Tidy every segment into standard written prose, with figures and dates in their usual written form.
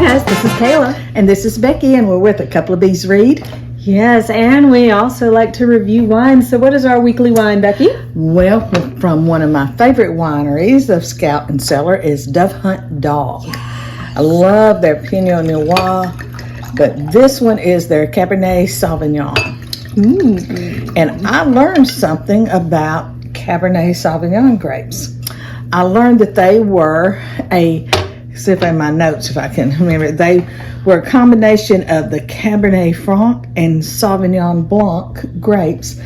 guys, this is Kayla. And this is Becky, and we're with A Couple of Bees Read. Yes, and we also like to review wine. So what is our weekly wine, Becky? Well, from one of my favorite wineries of Scout and Cellar is Dove Hunt Dog. I love their Pinot Noir, but this one is their Cabernet Sauvignon. And I learned something about Cabernet Sauvignon grapes. I learned that they were see if I have my notes, if I can remember, they were a combination of the Cabernet Franc and Sauvignon Blanc grapes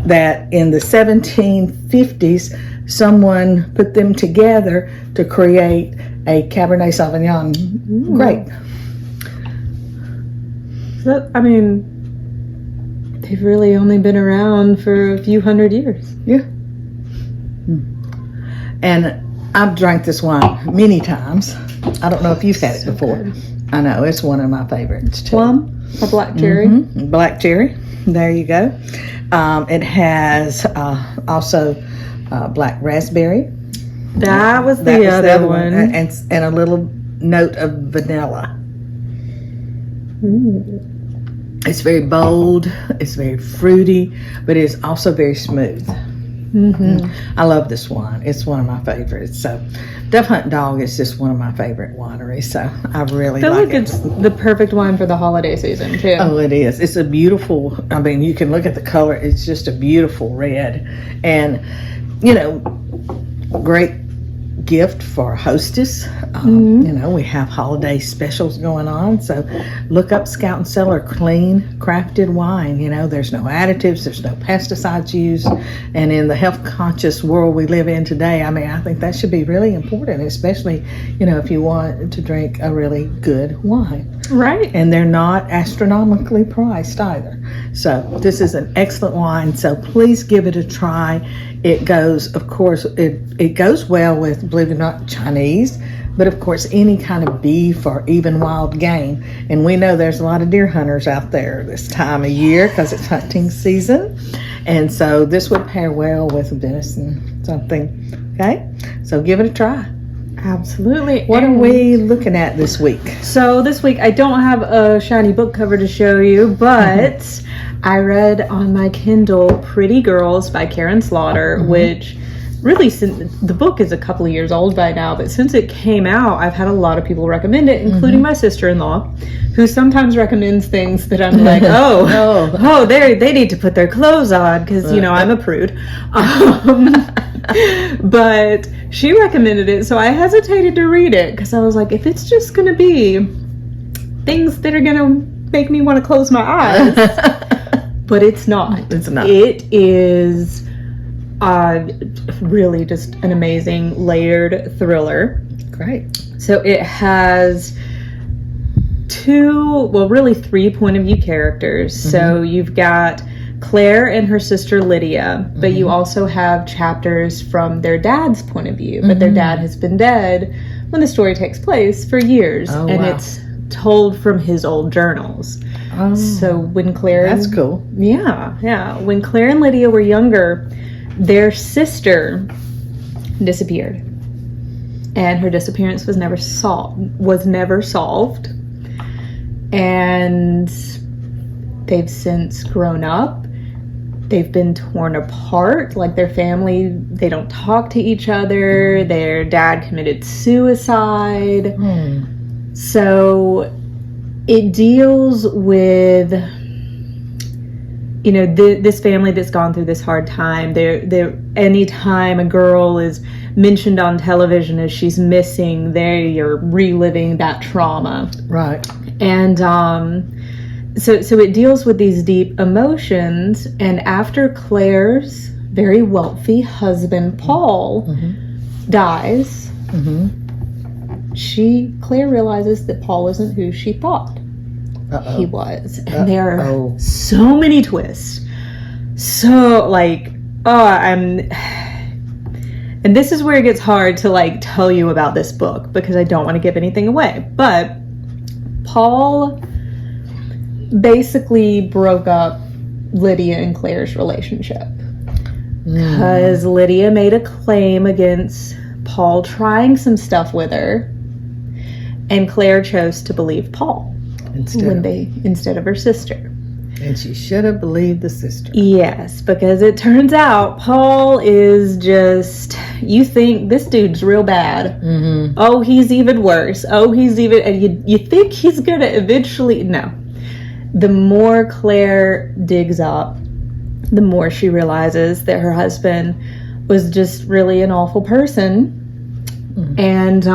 that in the 1750s, someone put them together to create a Cabernet Sauvignon grape. So, I mean, they've really only been around for a few hundred years. Yeah. And I've drank this wine many times. I don't know if you've had it before. Good. I know, it's one of my favorites too. Plum or black cherry? Black cherry. There you go. It has also black raspberry. That was the other one. And a little note of vanilla. It's very bold. It's very fruity, but it's also very smooth. I love this wine. It's one of my favorites. So Dove Hunt Dog is just one of my favorite wineries. So I really like it. It's the perfect wine for the holiday season too. Oh, it is. It's a beautiful, I mean, you can look at the color. It's just a beautiful red. And, you know, great gift for a hostess. You know, we have holiday specials going on. So look up Scout and Cellar clean crafted wine. You know, there's no additives, there's no pesticides used. And in the health conscious world we live in today, I mean, I think that should be really important, especially, you know, if you want to drink a really good wine. Right. And they're not astronomically priced either. So this is an excellent wine. So please give it a try. It goes, of course, it goes well with, believe it or not, Chinese, but of course any kind of beef or even wild game. And we know there's a lot of deer hunters out there this time of year because it's hunting season. And so this would pair well with venison, something. Okay, so give it a try. Absolutely. What are we looking at this week? So this week I don't have a shiny book cover to show you, but I read on my Kindle Pretty Girls by Karin Slaughter, which really, since the book is a couple of years old by now, but since it came out, I've had a lot of people recommend it, including my sister-in-law, who sometimes recommends things that I'm like, they need to put their clothes on because, you know, I'm a prude. But she recommended it, so I hesitated to read it because I was like, if it's just going to be things that are going to make me want to close my eyes. But it's not. It's not. It is really just an amazing layered thriller. Great. So it has three point of view characters. So you've got Claire and her sister Lydia, but you also have chapters from their dad's point of view. But their dad has been dead when the story takes place for years. It's told from his old journals. So when Claire... That's cool. Yeah. When Claire and Lydia were younger, their sister disappeared. And her disappearance was never solved. And they've since grown up. They've been torn apart. Like their family, they don't talk to each other. Their dad committed suicide. So it deals with, you know, this family that's gone through this hard time. Anytime a girl is mentioned on television as she's missing, they're reliving that trauma. Right. And so it deals with these deep emotions. And after Claire's very wealthy husband, Paul, dies, Claire realizes that Paul isn't who she thought he was. And there are so many twists. So, like, and this is where it gets hard to, like, tell you about this book because I don't want to give anything away. But Paul basically broke up Lydia and Claire's relationship because Lydia made a claim against Paul trying some stuff with her. And Claire chose to believe Paul instead of her sister. And she should have believed the sister. Yes, because it turns out Paul is just, you think this dude's real bad. Mm-hmm. Oh, he's even worse. Oh, and you think he's going to eventually, no. The more Claire digs up, the more she realizes that her husband was just really an awful person. Mm-hmm. And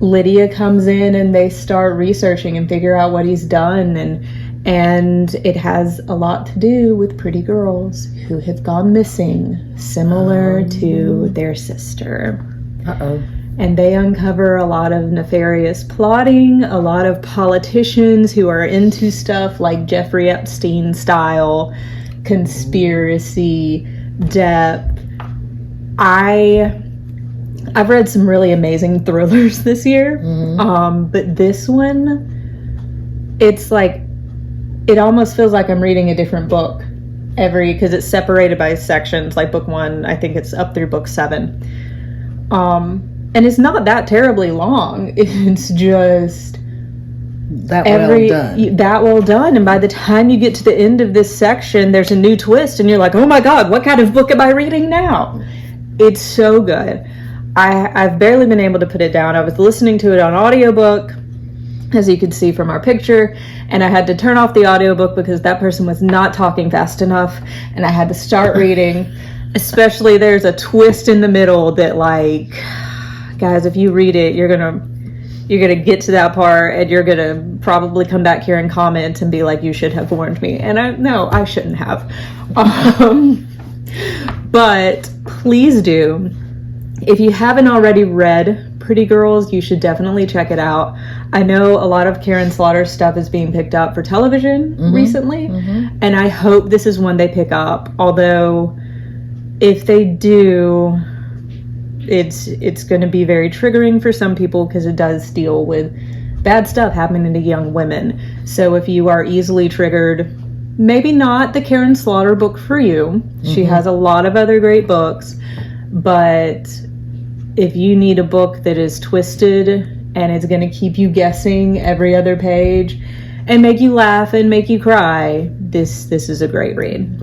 Lydia comes in and they start researching and figure out what he's done, and it has a lot to do with pretty girls who have gone missing, similar to their sister. Uh-oh. And they uncover a lot of nefarious plotting, a lot of politicians who are into stuff like Jeffrey Epstein style conspiracy depth. I've read some really amazing thrillers this year, but this one, it's like, it almost feels like I'm reading a different book because it's separated by sections. Like book 1, I think it's up through book 7. And it's not that terribly long. It's just that well done. And by the time you get to the end of this section, there's a new twist, and you're like, oh my God, what kind of book am I reading now? It's so good. I've barely been able to put it down. I was listening to it on audiobook, as you can see from our picture, and I had to turn off the audiobook because that person was not talking fast enough, and I had to start reading. Especially there's a twist in the middle that, like, guys, if you read it, you're gonna get to that part, and you're gonna probably come back here and comment and be like, you should have warned me. And I shouldn't have. But please do. If you haven't already read Pretty Girls, you should definitely check it out. I know a lot of Karin Slaughter's stuff is being picked up for television recently, and I hope this is one they pick up. Although, if they do, it's going to be very triggering for some people because it does deal with bad stuff happening to young women. So if you are easily triggered, maybe not the Karin Slaughter book for you. She has a lot of other great books, but if you need a book that is twisted and it's going to keep you guessing every other page and make you laugh and make you cry, this is a great read.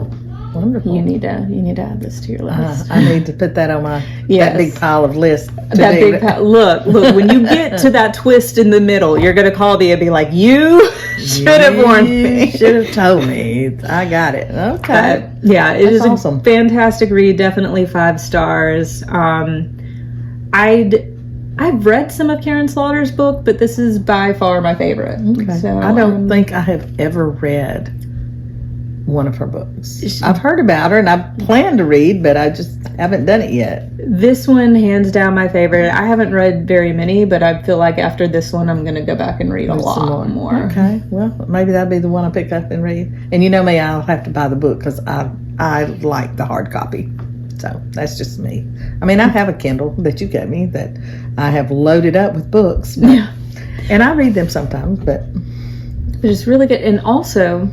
Wonderful. You need to add this to your list. I need to put that on that big pile of lists. Look, when you get to that twist in the middle, you're going to call me and be like, you should have warned me. Should have told me. I got it. Okay. Yeah, it is awesome. A fantastic read. Definitely 5 stars. I've read some of Karin Slaughter's book, but this is by far my favorite. Okay. So, I don't think I have ever read one of her books. I've heard about her and I plan to read, but I just haven't done it yet. This one, hands down, my favorite. I haven't read very many, but I feel like after this one, I'm going to go back and read a lot more. Okay, well, maybe that'll be the one I pick up and read. And you know me, I'll have to buy the book because I like the hard copy. So that's just me. I mean, I have a Kindle that you gave me that I have loaded up with books. But, yeah. And I read them sometimes, but it's really good. And also,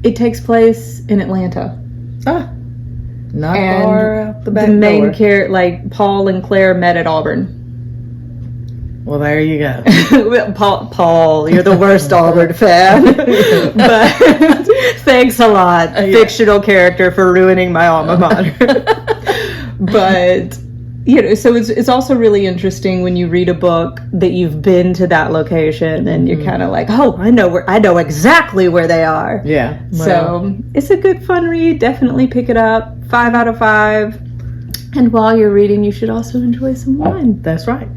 it takes place in Atlanta. Not far out the back door. The main character, like Paul and Claire, met at Auburn. Well, there you go. Paul, you're the worst Auburn fan. But thanks a lot, fictional character, for ruining my alma mater. But so it's also really interesting when you read a book that you've been to that location and you're kind of like, oh, I know exactly where they are. Yeah. Well. So it's a good fun read. Definitely pick it up. 5 out of 5. And while you're reading, you should also enjoy some wine. That's right.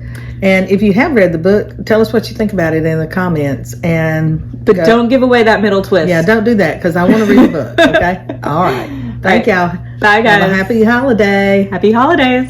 And if you have read the book, tell us what you think about it in the comments. But don't give away that middle twist. Yeah, don't do that because I want to read the book. Okay. All right. Thank y'all. Bye, guys. Have a happy holiday. Happy holidays.